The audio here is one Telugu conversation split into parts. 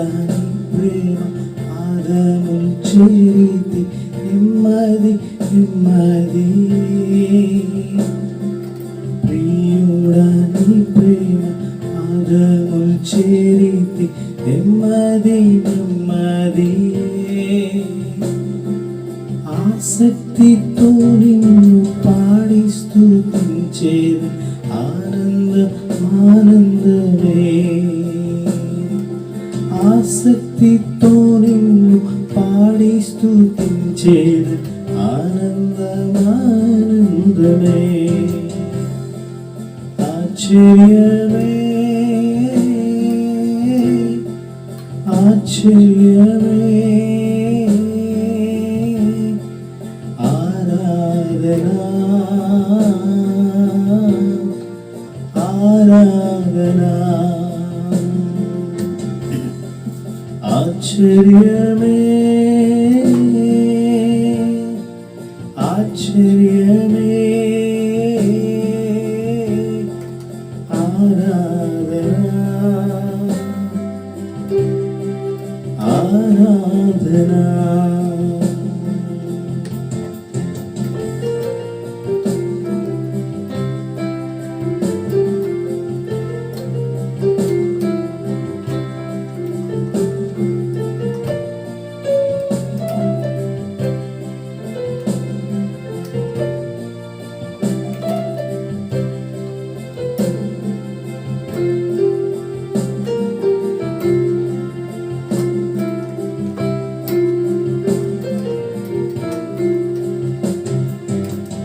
ప్రియుడని ప్రేమ పాదములు చేరితి నెమ్మది నెమ్మది ప్రియుడని ప్రేమ పాదములు చేరితి నెమ్మది నెమ్మది ఆసక్తితో నిన్ను పాడి స్తుతించేది ఆనందమే ఆసక్తితో నిన్ను పాడి స్తుతించేది ఆనందమే ఆశ్చర్యమే ఆశ్చర్యమే ఆరాధనా ఆశ్చర్యమే ఆశ్చర్యమే ఆరాధనా ఆరాధనా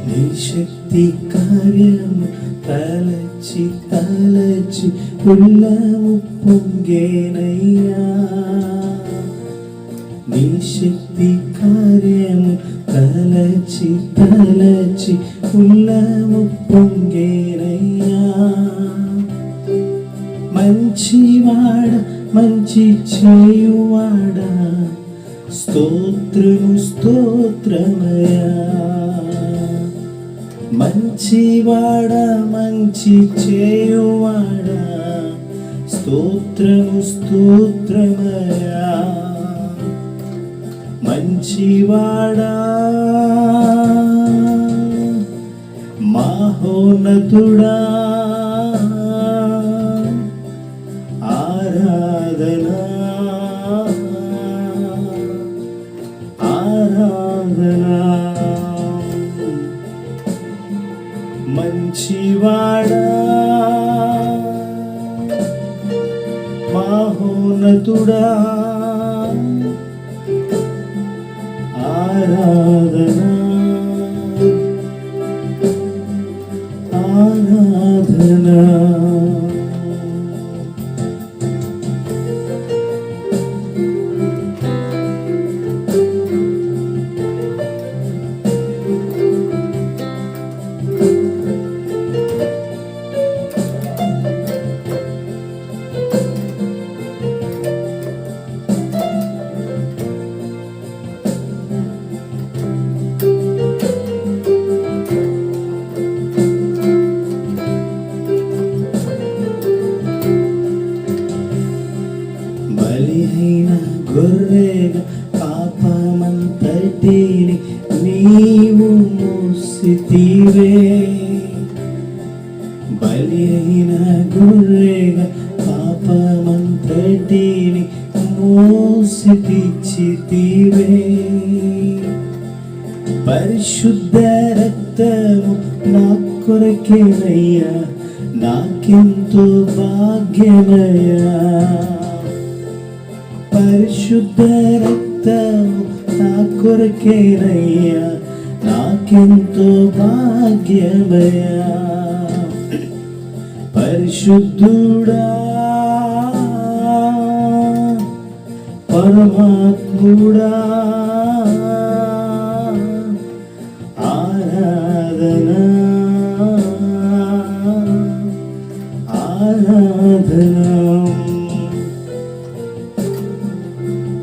నీ శక్తి కార్యము తలచి తలచి ఉల్లము పొంగేనయ్యా నీ శక్తి కార్యము తలచి తలచి ఉల్లము పొంగేనయ్యా మంచివాడ మంచి చేయువాడా స్తోత్రము స్తోత్రమయా మంచివాడా మంచి చేయువాడా స్తోత్రము స్తోత్రమయా మంచివాడా మహోన్నతుడా ఆరాధనా ఆరాధనా మంచివాడా మహోన్నతుడా ఆరాధనా ఆరాధనా బలిహీన గొర్రెగా పాపమంతటిని నీవు మోసితివే బలిహీన గొర్రెగా పాపమంతటిని మోసితిచ్చితివే పరిశుద్ధ రక్తము నా కొరకేనయ్యా నాకెంతో భాగ్యమయ్యా పరిశుద్ధ రక్తము నా కొరకేనయ్యా నాకెంతో భాగ్యమయ్యా పరిశుద్ధుడా పరమాత్ముడా ఆరాధనా ఆరాధనా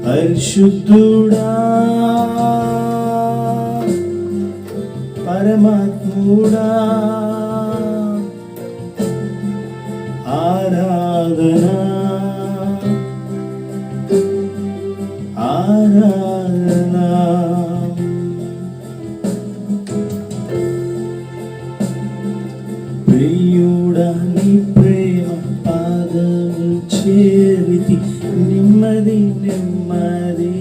పరిశుద్ధుడా పరమాత్ముడా ఆరాధనా ఆరాధన. ప్రియుడా నీ ప్రేమ పాదము చేరితి, నెమ్మది నెమ్మది.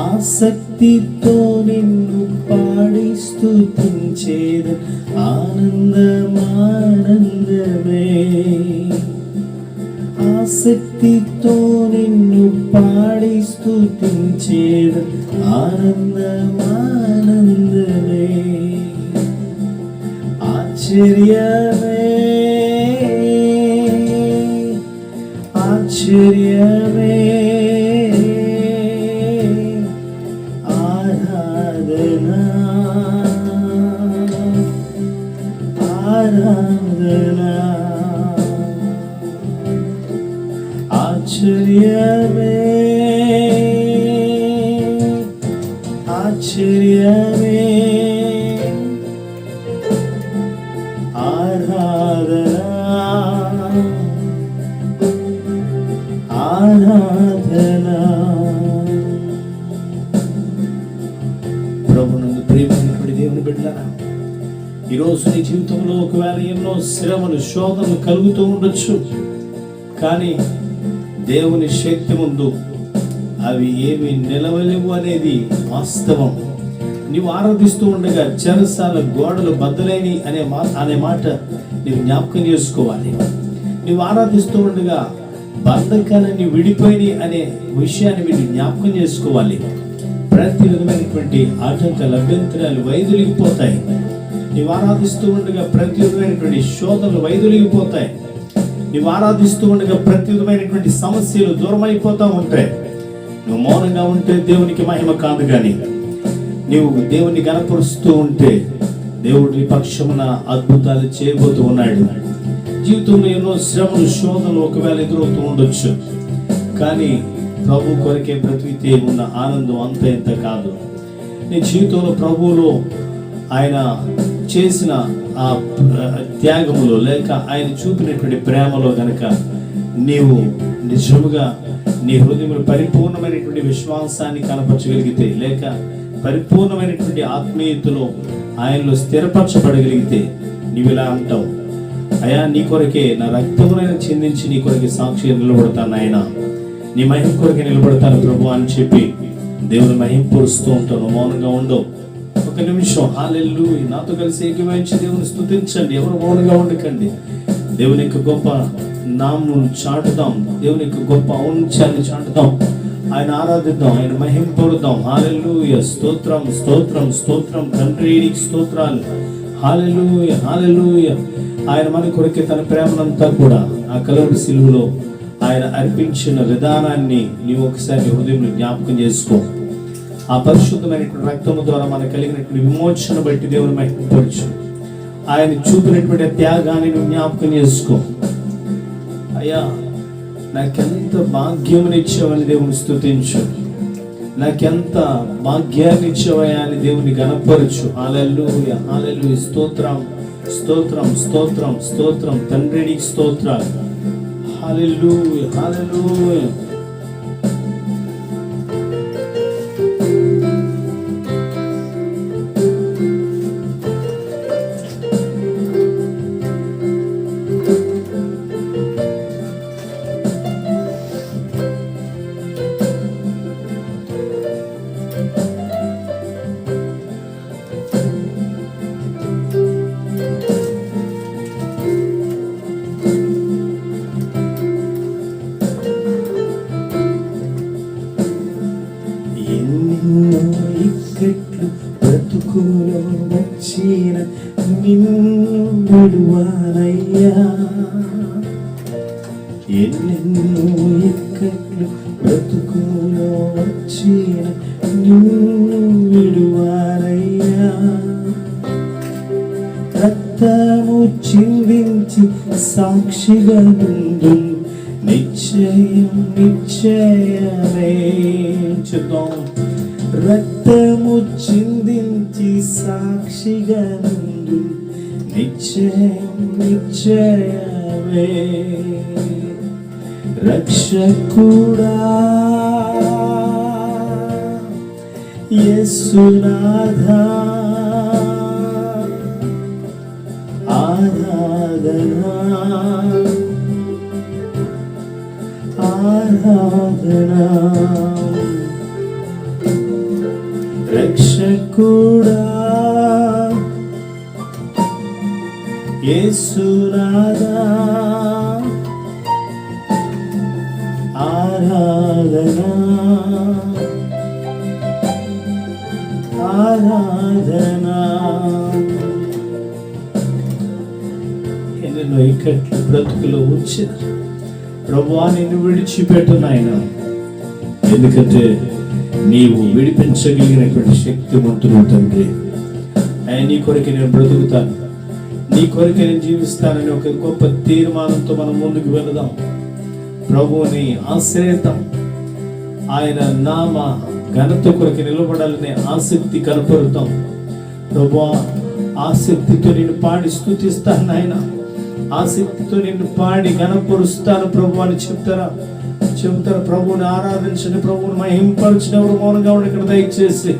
ఆసక్తితో నిన్ను పాడి స్తుతించేది, ఆనందమానందమే. ఆసక్తితో నిన్ను పాడి స్తుతించేది, ఆనందమానందమే. ఆశ్చర్యమే ఆశ్చర్యమే ఆరాధన ఆరాధన. ఆశ్చర్యమే ఆశ్చర్యమే ఆరాధన ఆరాధన. ప్రభునందు ప్రియమైనటువంటి దేవుని బిడ్డలారా, ఈరోజు నీ జీవితంలో ఒకవేళ ఎన్నో శ్రమలు శోధనలు కలుగుతూ ఉండొచ్చు, కానీ దేవుని శక్తి ముందు అవి ఏమి నిలవలేవు అనేది వాస్తవం. నీవు ఆరాధిస్తూ ఉండగా చెరసాల గోడలు బద్దలైనవి అనే మాట నీవు జ్ఞాపకం చేసుకోవాలి. నీవు ఆరాధిస్తూ ఉండగా బంధకాలన్నీ విడిపోయినాయి అనే విషయాన్ని మీరు జ్ఞాపకం చేసుకోవాలి. ప్రతి విధమైనటువంటి ఆటంకాలు అభ్యంతరాలు వైదొలిగిపోతాయి. నీవు ఆరాధిస్తూ ఉండగా ప్రతి విధమైనటువంటి శోధనలు వైదొలిగిపోతాయి. నీవు ఆరాధిస్తూ ఉండగా ప్రతి విధమైనటువంటి సమస్యలు దూరమైపోతూ ఉంటాయి. నువ్వు మౌనంగా ఉంటే దేవునికి మహిమ కాదు, కానీ నీవు దేవుని గణపరుస్తూ ఉంటే దేవుడు నీ పక్షమున అద్భుతాలు చేయబోతూ ఉన్నాడు. జీవితంలో ఎన్నో శ్రమలు శోధనలు ఒకవేళ ఎదురవుతూ ఉండొచ్చు, కానీ ప్రభు కొరకే బ్రతికితే ఉన్న ఆనందం అంత ఎంత కాదు. నీ జీవితంలో ప్రభువులో ఆయన చేసిన ఆ త్యాగములో లేక ఆయన చూపినటువంటి ప్రేమలో గనక నీవు నిజముగా నీ హృదయంలో పరిపూర్ణమైనటువంటి విశ్వాసాన్ని కనపరచగలిగితే, లేక పరిపూర్ణమైనటువంటి ఆత్మీయతలో ఆయనలో స్థిరపరచబడగలిగితే, నీవు ఇలా అంటావు, అయ్యా నీ కొరకే నా రక్తమునైనా చిందించి నీ కొరకే సాక్షిగా నిలబడతాను, ఆయన నీ మహిమ కొరకే నిలబడతాను ప్రభు అని చెప్పి దేవుని మహింపరుస్తూ ఉంటాను. మౌనంగా ఉండవు. ఒక నిమిషం హల్లెలూయా నాతో కలిసి ఏకీభవించి దేవుని స్తుతించండి. ఎవరు మౌనంగా ఉండకండి. దేవుని యొక్క గొప్ప నామమును చాటుదాం, దేవుని యొక్క గొప్ప ఔన్నత్యాన్ని చాటుదాం, ఆయన ఆరాధిద్దాం, ఆయన మహింపరుద్దాం. హల్లెలూయా స్తోత్రం స్తోత్రం స్తోత్రం తండ్రి నీకు స్తోత్రాలు. హల్లెలూయా హల్లెలూయా. ఆయన మన కొరకే తన ప్రేమనంతా కూడా ఆ కలువరి శిలువలో ఆయన అర్పించిన విధానాన్ని నీవు ఒకసారి హృదయంలో జ్ఞాపకం చేసుకో. ఆ పరిశుద్ధమైనటువంటి రక్తము ద్వారా మనకు కలిగినటువంటి విమోచన బట్టి దేవుని మహిమపరచు. ఆయన చూపినటువంటి త్యాగాన్ని నువ్వు జ్ఞాపకం చేసుకో. అయ్యా నాకెంత భాగ్యముని ఇచ్చావని దేవుని స్తుతించు. నాకెంత భాగ్యాన్ని ఇచ్చావయ్యా అని దేవుని గణపరచు. హల్లెలూయా హల్లెలూయా స్తోత్రం స్తోత్రం స్తోత్రం స్తోత్రం తండ్రి నీకు స్తోత్రాలు. హల్లెలూయా హల్లెలూయా. ఇక్కట్లు బ్రతుకులో వచ్చిన నిన్ను విడువానయ్యా. ఎన్నెన్నో ఇక్కట్లు బ్రతుకులో వచ్చిన నిన్ను విడువానయ్యా. రక్తము చిందించి సాక్షిగా నుండు నిశ్చయం నిశ్చయమే. చూద్దాం. రక్తము చిందించి సాక్షిగా నుండు నిశ్చయం నిశ్చయమే. రక్షకుడా యేసునాథా ఆరాధనా ఆరాధనా రక్షకుడా యేసునాథా ఆరాధనా ఆరాధనా. ఎన్నెన్నో ఇక్కట్లు బ్రతుకులో ఉంచిన ప్రభువా నిన్ను విడిచిపెట్టు నాయనా, ఎందుకంటే నీవు విడిపించగలిగినటువంటి శక్తివంతుడు తండ్రి. నీ కొరకు నేను బ్రతుకుతాను, నీ కొరకు నేను జీవిస్తానని ఒక గొప్ప తీర్మానంతో మనం ముందుకు వెళదాం. ప్రభువుని ఆశ్రయిద్దాం, ఆయన నామ ఘనత కొరకు నిలబడాలనే ఆసక్తి కనపరుద్దాం. ప్రభువా ఆసక్తితో నిన్ను పాడి స్తుతిస్తాను నాయన, ఆసక్తితో నిన్ను పాడి ఘనపరుస్తాను ప్రభు అని చెప్తారా? ప్రభువుని ఆరాధించండి, ప్రభువుని మహింపరచండి. ఎవరు మౌనంగా ఉండి ఇక్కడ దయచేసి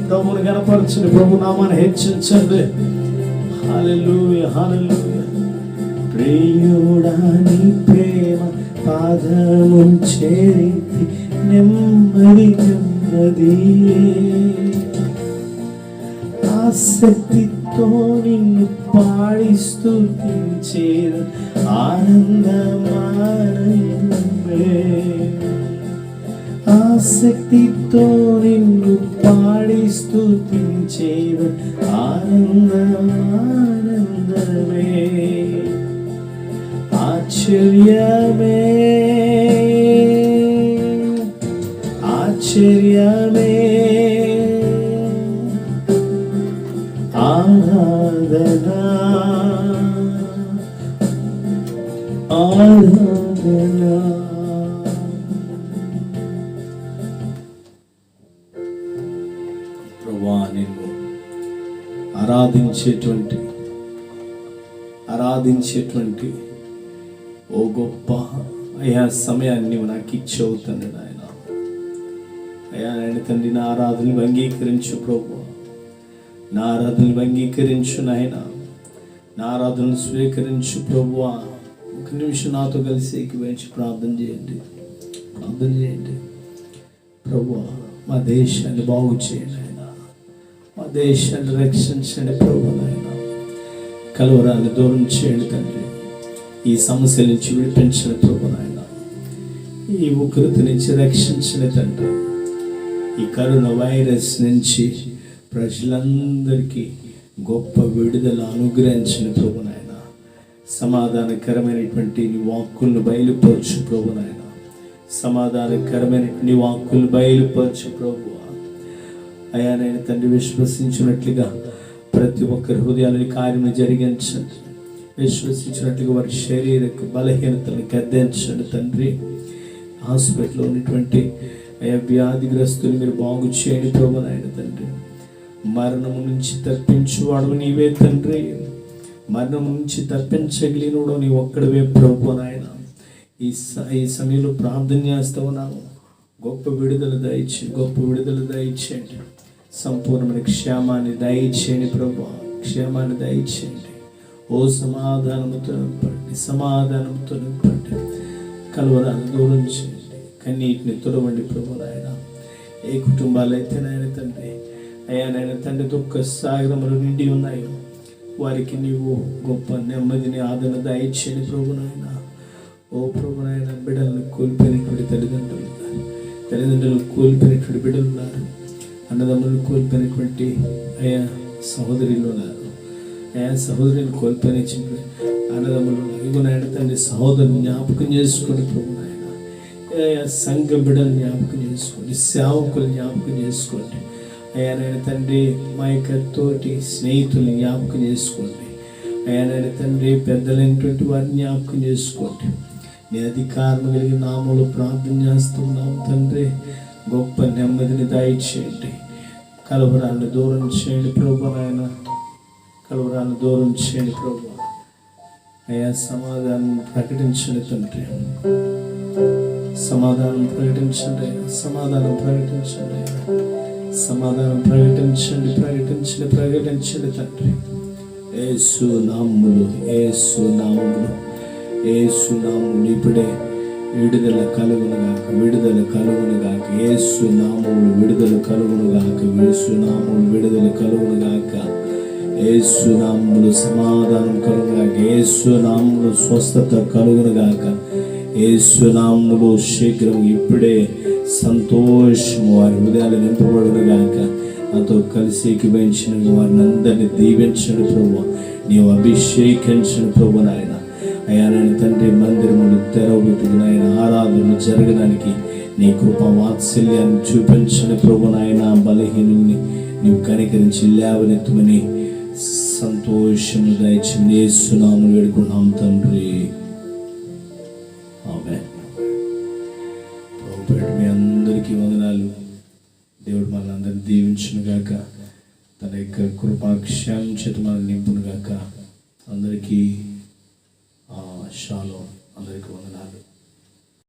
ప్రభువుని ఘనపరచండి, ప్రభు నామాన్ని హెచ్చించండి. హల్లెలూయా హల్లెలూయా. ప్రియుడా నీ ప్రేమ పాదము చేరితి నెమ్మది నెమ్మది, ఆసక్తితో నిన్ను పాడి స్తుతించేది ఆనందమానందమే, ఆసక్తితో నిన్ను పాడి స్తుతించేది ఆనందమానందమే, ఆశ్చర్యమే ఆశ్చర్యమే ఆరాధనా ఆరాధనా. ప్రభువా నిన్ను ఆరాధించేటువంటి ఓ గొప్ప అయ్యా సమయాన్ని నీవు నాకు ఇచ్చావు తండ్రి నాయన. అయ్యా నాయన తండ్రి, నా ఆరాధనలు అంగీకరించు ప్రభువా, నా ఆరాధనలు అంగీకరించు నాయన, నా ఆరాధనలు స్వీకరించు ప్రభువా. ఒక నిమిషం నాతో కలిసి ఏకీభవించి ప్రార్థన చేయండి ప్రభువా. మా దేశాన్ని బాగు చేయండి ఆయన, మా దేశాన్ని రక్షించండి ప్రభు నాయన. కలవరాన్ని దూరం చేయండి తండ్రి, ఈ సమస్య నుంచి విడిపించండి ప్రభు నాయన, ఈ ఉగ్రత నుంచి రక్షించండి తండ్రి. ఈ కరోనా వైరస్ నుంచి ప్రజలందరికీ గొప్ప విడుదల అనుగ్రహించండి ప్రభు నాయన. సమాధానకరమైనటువంటి నీ వాక్కులను బయలుపరచు ప్రభు నాయన, సమాధానకరమైనటువంటి వాక్కులను బయలుపరచు ప్రభు. అయా నేను తండ్రి, విశ్వసించినట్లుగా ప్రతి ఒక్కరి హృదయాలని కార్యము జరిగించండి, విశ్వసించినట్లుగా వారి శరీరక బలహీనతలను గద్దించండి తండ్రి. హాస్పిటల్లో ఉన్నటువంటి వ్యాధిగ్రస్తులు మీరు బాగు చేయండి ప్రభు నాయన తండ్రి. మరణము నుంచి తప్పించువాడు నీవే తండ్రి, మరణము నుంచి తప్పించగలిగినోడు నీ ఒక్కడవే ప్రభు నాయన. ఈ సమయంలో ప్రార్థన చేస్తూ ఉన్నాము, గొప్ప విడుదల దయచేయండి, సంపూర్ణమైన క్షేమాన్ని దయచేయండి ప్రభు, క్షేమాన్ని దయచేయండి. ఓ సమాధానముతో నింపండి, కలవరాన్ని దూరం చేయండి, కన్నీటిని తొలవండి ప్రభు నాయన. ఏ కుటుంబాలు అయితే నాయన తండ్రి, అయ్యా నాయన తండ్రి దుఃఖ సాగరములు నిండి ఉన్నాయో వారికి నీవు గొప్ప నెమ్మదిని ఆదరణ దయచేయండి ప్రభు నాయన. ఓ ప్రభు నాయన, బిడ్డలను కోల్పోయినటువంటి తల్లిదండ్రులు కోల్పోయినటువంటి బిడ్డలు ఉన్నారు, అన్నదమ్ములు కోల్పోయినటువంటి అయ్యా సహోదరులు ఉన్నారు, అయ్యా సహోదరులు కోల్పోయిన అన్నదమ్ములు ఇగో నాయన తండ్రి. సహోదరుని జ్ఞాపకం చేసుకోండి ప్రభు నాయన, అయ్యా సంఘ బిడ్డలు జ్ఞాపకం చేసుకోండి, సేవకులు జ్ఞాపకం చేసుకోండి, అయ్యా నాయన తండ్రి మా యొక్క తోటి స్నేహితుల్ని జ్ఞాపకం చేసుకోండి, అయ్యా నాయన తండ్రి పెద్దలైనటువంటి వారిని జ్ఞాపకం చేసుకోండి. నీ అధికారం కలిగిన నామములో ప్రార్థన చేస్తున్నాం తండ్రి, గొప్ప నెమ్మదిని దయచేయండి, కలవరాన్ని దూరం చేయండి ప్రభు నాయన, కలవరాన్ని దూరం చేయండి ప్రభు. అయ్యా సమాధానం ప్రకటించండి తండ్రి, సమాధానం ప్రకటించండి, సమాధానం ప్రకటించండి, సమాధానం ప్రకటించండి, ప్రకటించండి, ప్రకటించండి తండ్రి. యేసు నామములు, యేసు నామములు, యేసు నామములు ఇప్పుడే విడుదల కలుగునుగాక, విడుదల కలుగునుగాక, యేసు నామములు విడుదల కలుగునుగాక, యేసు నామములు విడుదల కలుగునుగాక, యేసు నామములు సమాధానం కలుగునుగాక, యేసు నామములు స్వస్థత కలుగునుగాక, యేసు నామములు శీఘ్రం ఇప్పుడే సంతోషము వారి హృదయాలు నింపబడునుగాక. నాతో కలిసి ఏకీభవించిన వారిని అందరినీ దీవించండి ప్రభువా, నీవు అభిషేకించండి ప్రభు నాయన. అయ్యా నాయన తండ్రి, మందిరములు తెరవబెట్టుకు నాయన ఆరాధనలు జరగడానికి నీ కృప వాత్సల్యాన్ని చూపించండి ప్రభు నాయన. బలహీనుల్ని నీవు కనికరించి లేవనెత్తమని సంతోషము దయచేయండి. యేసు నామములో వేడుకున్నాం తండ్రి, ఆమేన్. ప్రభుపేట మీ అందరికీ వందనాలు. దేవుడు మనల్ని అందరినీ దీవించునుగాక, తన యొక్క కృపాక్షేమం చేత మనల్ని నింపునుగాక. అందరికీ షాలోమ్, అందరికీ వందనాలు.